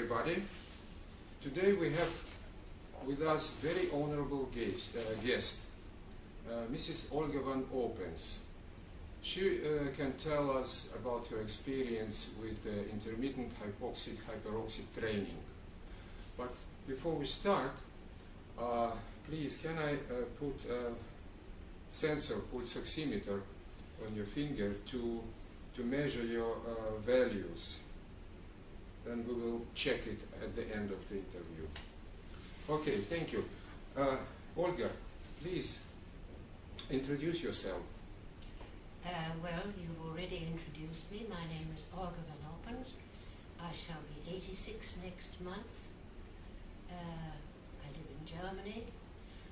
everybody. Today we have with us very honorable guest, Mrs. Olga van Opens. She can tell us about her experience with intermittent hypoxic-hyperoxic training. But before we start, please can I put a sensor, pulse oximeter on your finger to measure your values. Then we will check it at the end of the interview. Okay, thank you. Olga, please introduce yourself. Well, you've already introduced me. My name is Olga van Opens. I shall be 86 next month. I live in Germany.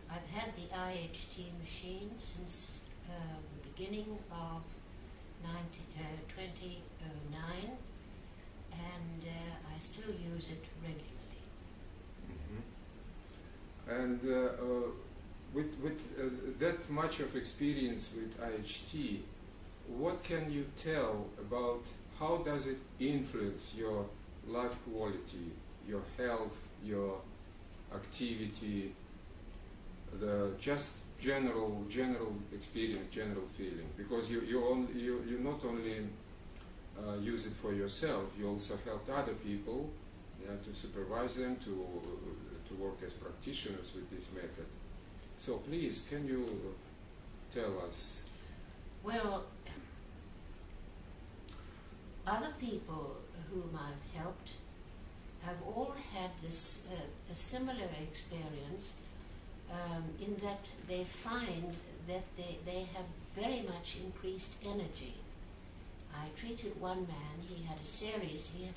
I've had the IHHT machine since the beginning of 2009. And I still use it regularly. Mm-hmm. And with that much of experience with IHT, what can you tell about how does it influence your life quality, your health, your activity, the just general experience, general feeling? Because you not only use it for yourself, you also help other people to supervise them, to work as practitioners with this method. So please, can you tell us? Well, other people whom I've helped have all had this a similar experience in that they find that they have very much increased energy. I treated one man, he had a series of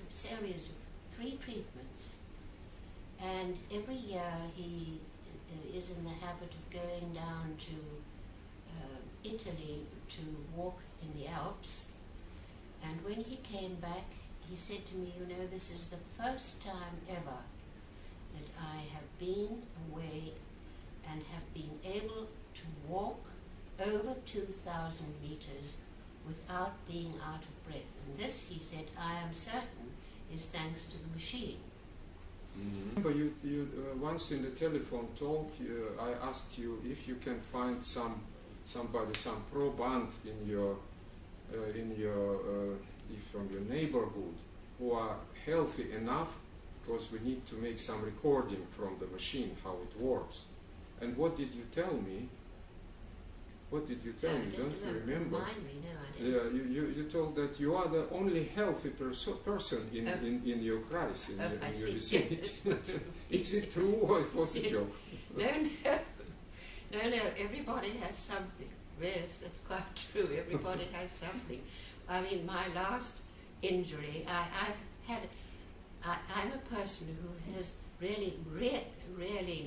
3 treatments, and every year he is in the habit of going down to Italy to walk in the Alps, and when he came back he said to me, you know, this is the first time ever that I have been away and have been able to walk over 2,000 meters without being out of breath. And this, he said, I am certain, is thanks to the machine. Mm-hmm. But you once in the telephone talk, I asked you if you can find some proband from your neighborhood who are healthy enough, because we need to make some recording from the machine how it works. And what did you tell me? What did you tell me? Don't you remember? Remind me, no, I didn't. Yeah, you told that you are the only healthy person in your Christ, in your vicinity. Is it true or it was a joke? No, everybody has something. Yes, that's quite true. Everybody has something. I mean, my last injury, I'm a person who has really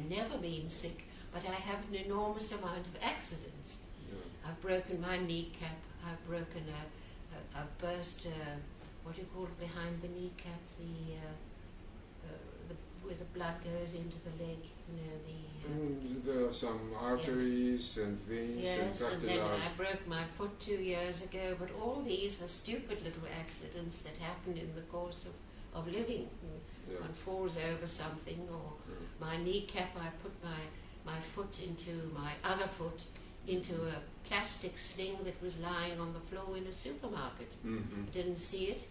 never been sick, but I have an enormous amount of accidents. Yeah. I've broken my kneecap, I've broken I've burst, what do you call it behind the kneecap, where the blood goes into the leg, you know, there are some arteries, yes, and veins, yes, and cartilage. And then I broke my foot 2 years ago, but all these are stupid little accidents that happen in the course of living. Yeah. One falls over something, or my kneecap, I put my foot into my other foot into a plastic sling that was lying on the floor in a supermarket. Mm-hmm. I didn't see it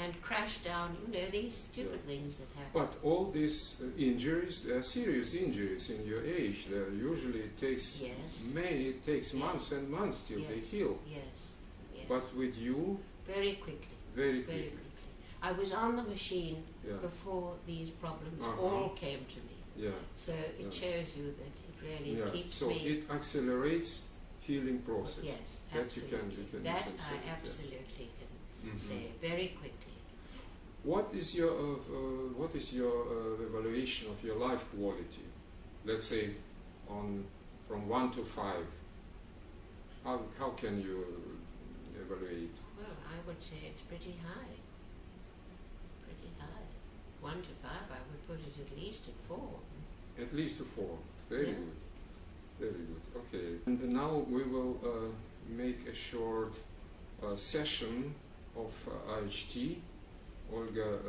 and crashed down, you know, these stupid things that happen. But all these injuries, serious injuries in your age, usually it takes yes. months and months till yes. they heal. Yes. Yes. But with you? Very quickly. Very quickly. I was on the machine before these problems all came to me. Yeah. So it shows you that it really keeps me... So it accelerates healing process. Yes, that absolutely. You can that I absolutely can say very quickly. What is your evaluation of your life quality? Let's say from 1 to 5. How can you evaluate? Well, I would say it's pretty high. 1 to 5, I would put it at least at 4. At least to 4. Very good. Very good. Okay. And now we will make a short session of IHT. Olga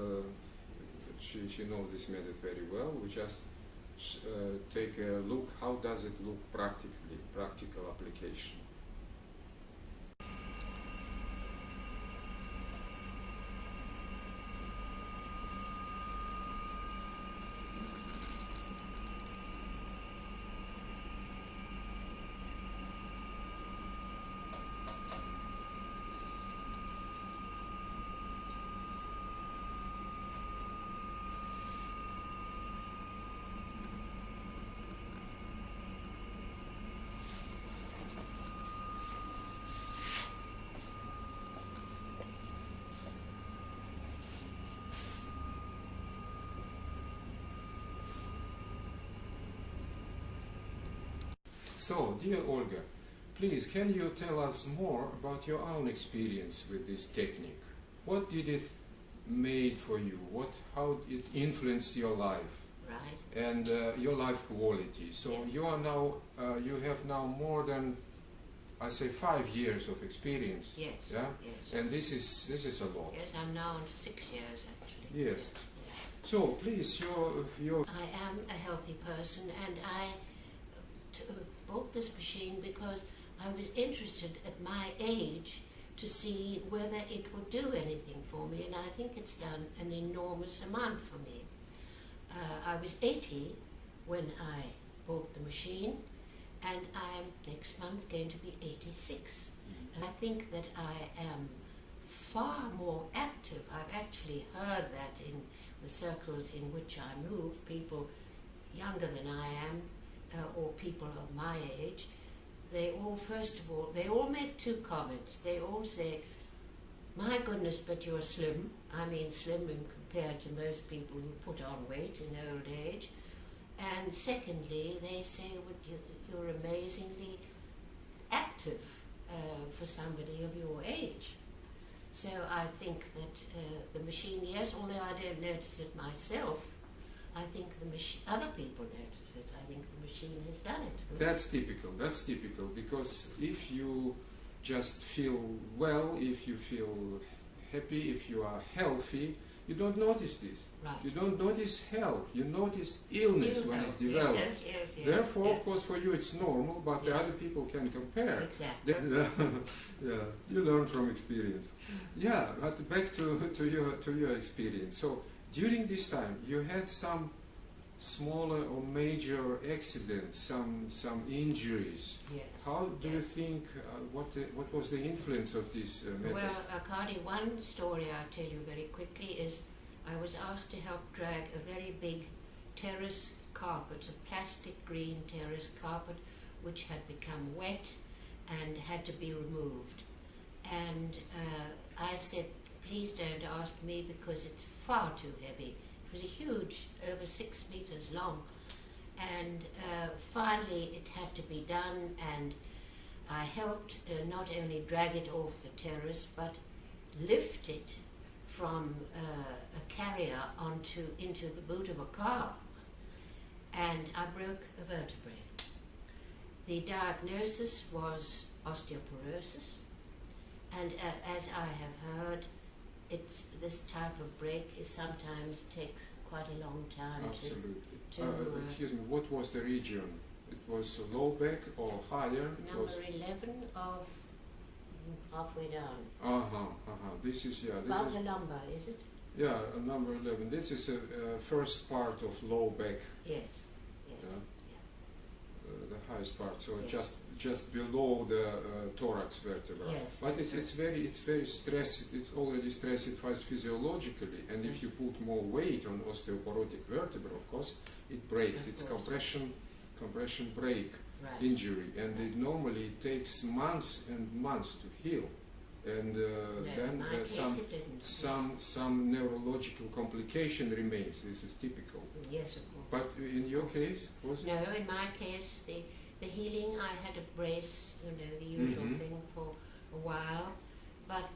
she knows this method very well. We just take a look, how does it look practically, practical application. So, dear Olga, please, can you tell us more about your own experience with this technique? What did it made for you? How it influenced your life? Right. And your life quality. So Yeah. you are now, you have now more than, I say, 5 years of experience. Yes. Yeah. Yes. And this is a lot. Yes, I'm now on 6 years actually. Yes. So please, your. I am a healthy person, and I bought this machine because I was interested at my age to see whether it would do anything for me, and I think it's done an enormous amount for me. I was 80 when I bought the machine, and I'm next month going to be 86. And I think that I am far more active. I've actually heard that in the circles in which I move, people younger than I am, or people of my age, they all, first of all, they all make two comments. They all say, "My goodness, but you're slim." I mean slim compared to most people who put on weight in old age. And secondly, they say, well, you're amazingly active for somebody of your age. So I think that the machine, yes, although I don't notice it myself, I think other people notice it. I think the machine has done it. That's typical. That's typical, because if you just feel well, if you feel happy, if you are healthy, you don't notice this. Right. You don't notice health. You notice illness when it develops. Yes, yes, yes. Therefore, yes. of course, for you it's normal, but the Yes. other people can compare. Exactly. Yeah, you learn from experience. Yeah, but back to your experience. So during this time, you had some smaller or major accidents, some injuries. Yes. How do you yes. think? What was the influence of this method? Well, Akadi, one story I'll tell you very quickly is I was asked to help drag a very big terrace carpet, a plastic green terrace carpet, which had become wet and had to be removed. And I said, please don't ask me because it's far too heavy. It was a huge, over 6 meters long. And finally it had to be done, and I helped not only drag it off the terrace, but lift it from a carrier into the boot of a car. And I broke a vertebrae. The diagnosis was osteoporosis, and as I have heard, this type of break sometimes takes quite a long time. Absolutely. to Excuse me, what was the region? It was low back or higher? number 11 of halfway down. This is, yeah. This Above is, the lumbar, is it? yeah, number 11. This is a first part of low back, Yes. Yes. Yeah. Yeah. the highest part. So Yeah. just below the thorax vertebra. Yes, But that's it's very stressed. It's already stressed physiologically, and if you put more weight on osteoporotic vertebra, of course, it breaks. Of It's course. compression break Right. injury, and it normally takes months and months to heal. And No, then in my case it didn't. some neurological complication remains. This is typical. Yes, of course. But in your case, was it? No, in my case, the healing, I had a brace, the usual Mhm. thing for a while, but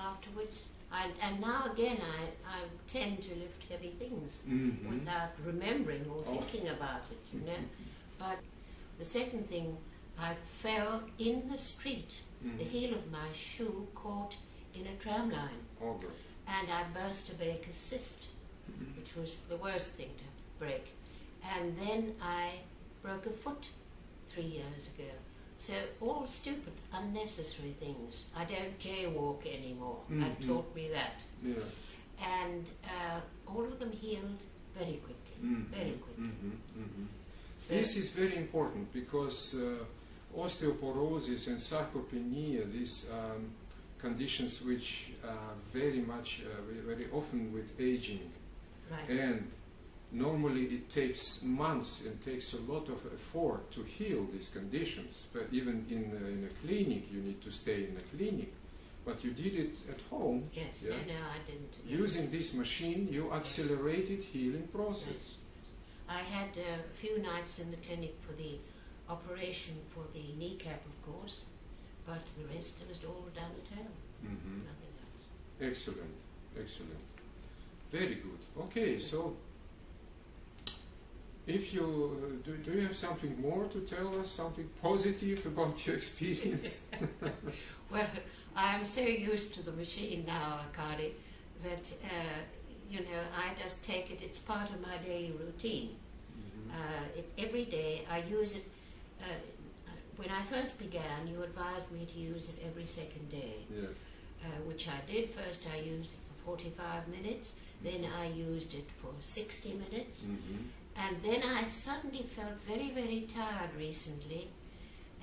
afterwards, and now again, I tend to lift heavy things Mhm. without remembering or Oh. thinking about it, But the second thing, I fell in the street. Mhm. The heel of my shoe caught in a tram line, Oh, good. and I burst a Baker's cyst, Mhm. which was the worst thing to break. And then I broke a foot 3 years ago. So all stupid, unnecessary things. I don't jaywalk anymore. That taught me that. Yeah. And all of them healed very quickly, very quickly. So this is very important because osteoporosis and sarcopenia, these conditions which are very much, very often with aging. right. And normally it takes months and takes a lot of effort to heal these conditions. But even in a clinic, you need to stay in a clinic. But you did it at home. Yes, yeah? no, I didn't. Using this machine, you accelerated healing process. Yes. I had a few nights in the clinic for the operation for the kneecap, of course, but the rest was all done at home. Nothing else. Excellent, excellent. Very good. Okay, so if you do you have something more to tell us, something positive about your experience? Well, I'm so used to the machine now, Akari, that you know, I just take it. It's part of my daily routine. Every day I use it. When I first began, you advised me to use it every second day. Yes. Which I did. First I used it for 45 minutes, then I used it for 60 minutes, and then I suddenly felt very, very tired recently,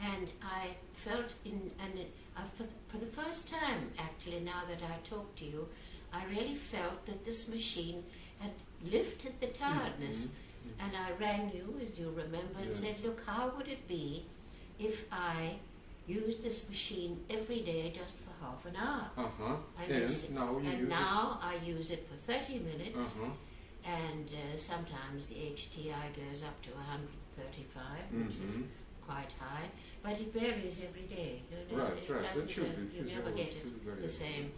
and I felt for the first time, actually, now that I talk to you, I really felt that this machine had lifted the tiredness, and I rang you, as you remember, and said, look, how would it be if I used this machine every day just for half an hour? Now I use it for 30 minutes, and sometimes the HTI goes up to 135, which is quite high, but it varies every day. You know, Right. you never get it the same.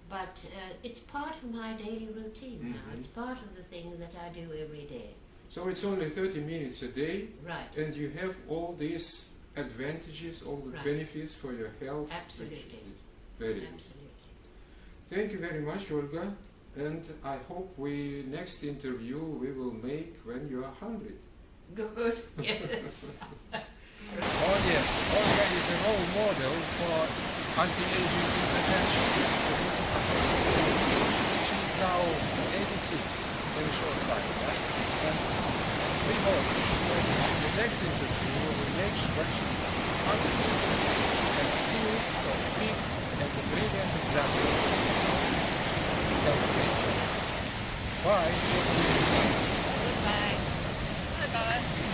But it's part of my daily routine now. It's part of the thing that I do every day. So it's only 30 minutes a day, right? And you have all these advantages, all the benefits for your health. Absolutely. Very good. Thank you very much, Olga. And I hope next interview we will make when you are 100. Good. Yes. Oh yes, Olga is a role model for anti-aging intervention. She is now 86, very short time. And we hope that in the next interview we will make sure she is 100 and still so fit and a brilliant example of health aging. Bye. Goodbye. Bye-bye.